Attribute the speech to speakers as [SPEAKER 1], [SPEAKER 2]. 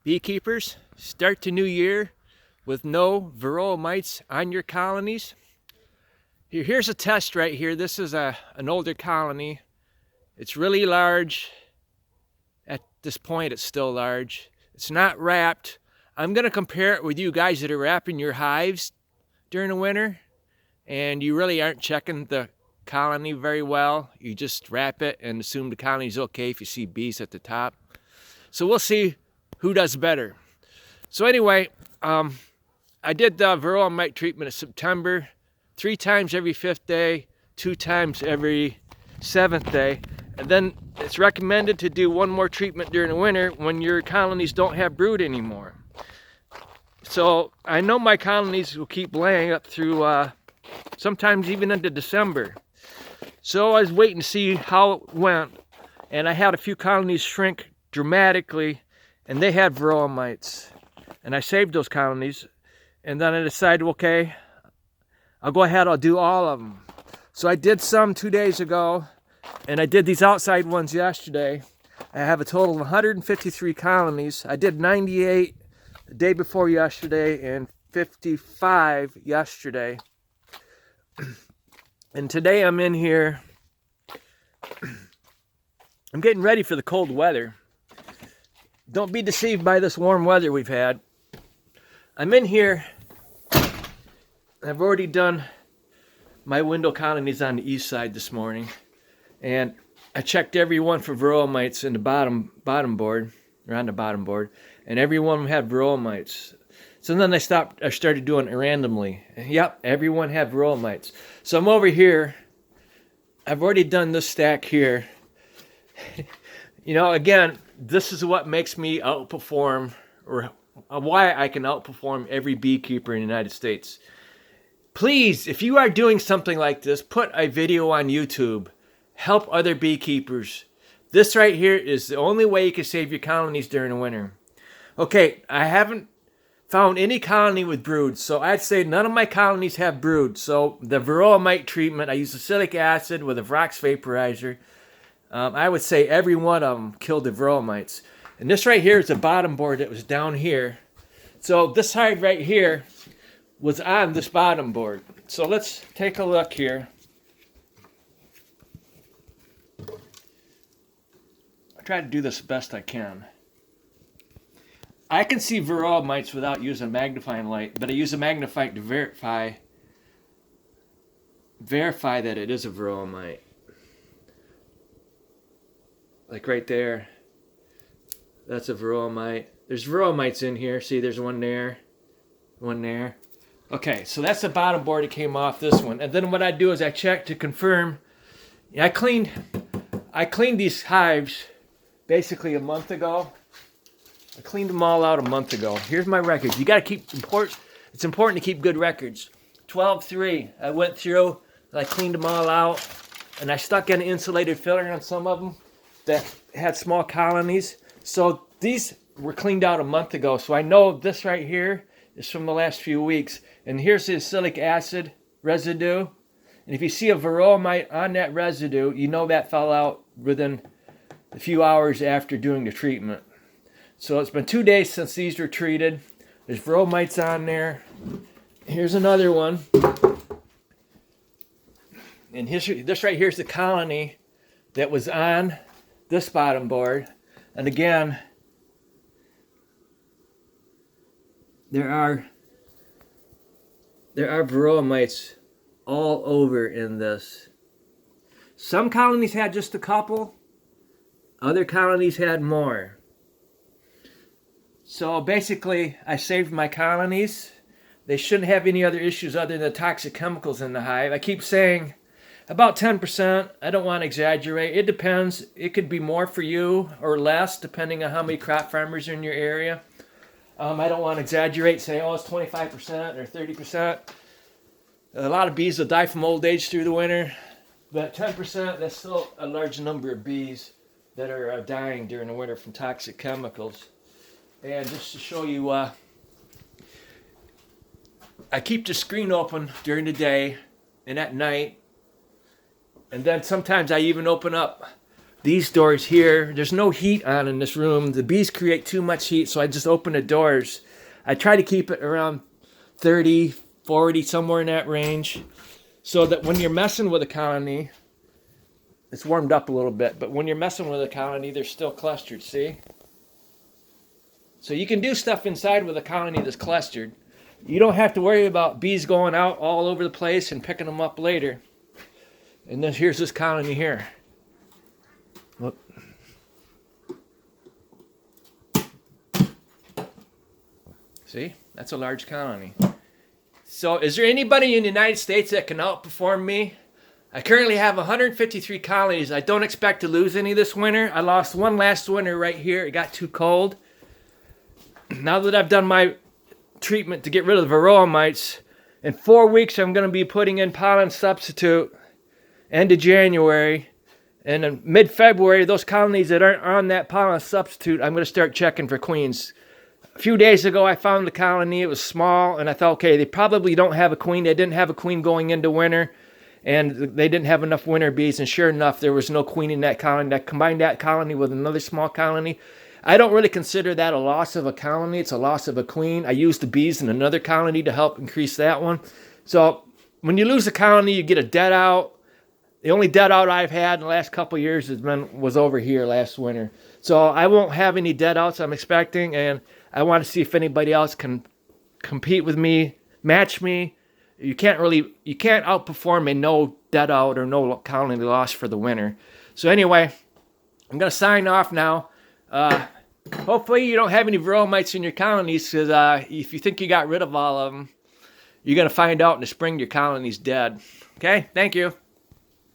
[SPEAKER 1] Beekeepers, start the new year with no Varroa mites on your colonies. Here's a test right here. This is an older colony. It's really large. At this point, it's still large. It's not wrapped. I'm going to compare it with you guys that are wrapping your hives during the winter, and you really aren't checking the colony very well. You just wrap it and assume the colony's okay if you see bees at the top. So we'll see who does better. So anyway, I did the Varroa mite treatment in September, 3 times every 5th day, 2 times every 7th day. And then it's recommended to do 1 more treatment during the winter when your colonies don't have brood anymore. So I know my colonies will keep laying up through sometimes even into December. So I was waiting to see how it went, and I had a few colonies shrink dramatically, and they had Varroa mites. And I saved those colonies, and then I decided, okay, I'll go ahead, I'll do all of them. So I did some 2 days ago, and I did these outside ones yesterday. I have a total of 153 colonies. I did 98 the day before yesterday and 55 yesterday. And today I'm in here. I'm getting ready for the cold weather. Don't be deceived by this warm weather we've had. I'm in here. I've already done my window colonies on the east side this morning. And I checked every one for Varroa mites in the bottom board, or on the bottom board, and every one had Varroa mites. So then I started doing it randomly. Yep, everyone had Varroa mites. So I'm over here. I've already done this stack here. You know, again, this is what makes me outperform, or why I can outperform every beekeeper in the United States. Please, if you are doing something like this, put a video on YouTube. Help other beekeepers. This right here is the only way you can save your colonies during the winter. Okay, I haven't found any colony with brood, so I'd say none of my colonies have brood. So the Varroa mite treatment, I use acylic acid with a Vrox vaporizer. I would say every one of them killed the Varroa mites. And this right here is the bottom board that was down here. So this hive right here was on this bottom board. So let's take a look here. I try to do this best I can. I can see Varroa mites without using a magnifying light, but I use a magnifying to verify that it is a Varroa mite. Like right there, that's a Varroa mite. There's Varroa mites in here. See, there's one there, one there. Okay, so that's the bottom board that came off this one. And then what I do is I check to confirm. I cleaned these hives basically a month ago. I cleaned them all out a month ago. Here's my records. You got to keep it's important to keep good records. 12/3. I went through. I cleaned them all out, and I stuck an insulated filter on some of them that had small colonies. So these were cleaned out a month ago. So I know this right here is from the last few weeks. And here's the acylic acid residue. And if you see a Varroa mite on that residue, you know that fell out within a few hours after doing the treatment. So it's been 2 days since these were treated. There's Varroa mites on there. Here's another one. And this right here is the colony that was on this bottom board. And again, there are Varroa mites all over in this. Some colonies had just a couple. Other colonies had more. So basically, I saved my colonies. They shouldn't have any other issues other than the toxic chemicals in the hive. I keep saying about 10%. I don't want to exaggerate. It depends. It could be more for you or less, depending on how many crop farmers are in your area. I don't want to exaggerate, say, oh, it's 25% or 30%. A lot of bees will die from old age through the winter. But 10%, that's still a large number of bees that are dying during the winter from toxic chemicals. And just to show you, I keep the screen open during the day and at night. And then sometimes I even open up these doors here. There's no heat on in this room. The bees create too much heat, so I just open the doors. I try to keep it around 30, 40, somewhere in that range, so that when you're messing with a colony, it's warmed up a little bit, but when you're messing with a colony, they're still clustered, see? So you can do stuff inside with a colony that's clustered. You don't have to worry about bees going out all over the place and picking them up later. And then here's this colony here. Look. See? That's a large colony. So is there anybody in the United States that can outperform me? I currently have 153 colonies. I don't expect to lose any this winter. I lost one last winter right here. It got too cold. Now that I've done my treatment to get rid of the Varroa mites, in 4 weeks I'm going to be putting in pollen substitute, end of January. And in mid-February, those colonies that aren't on that pollen substitute, I'm going to start checking for queens. A few days ago, I found the colony. It was small, and I thought, okay, they probably don't have a queen. They didn't have a queen going into winter, and they didn't have enough winter bees, and sure enough, there was no queen in that colony. I combined that colony with another small colony. I don't really consider that a loss of a colony. It's a loss of a queen. I used the bees in another colony to help increase that one. So when you lose a colony, you get a dead out. The only dead out I've had in the last couple of years was over here last winter. So I won't have any dead outs I'm expecting, and I want to see if anybody else can compete with me, match me. You can't outperform a no dead out or no colony loss for the winter. So anyway, I'm going to sign off now. Hopefully you don't have any Varroa mites in your colonies, because if you think you got rid of all of them, you're going to find out in the spring your colony's dead. Okay, thank you.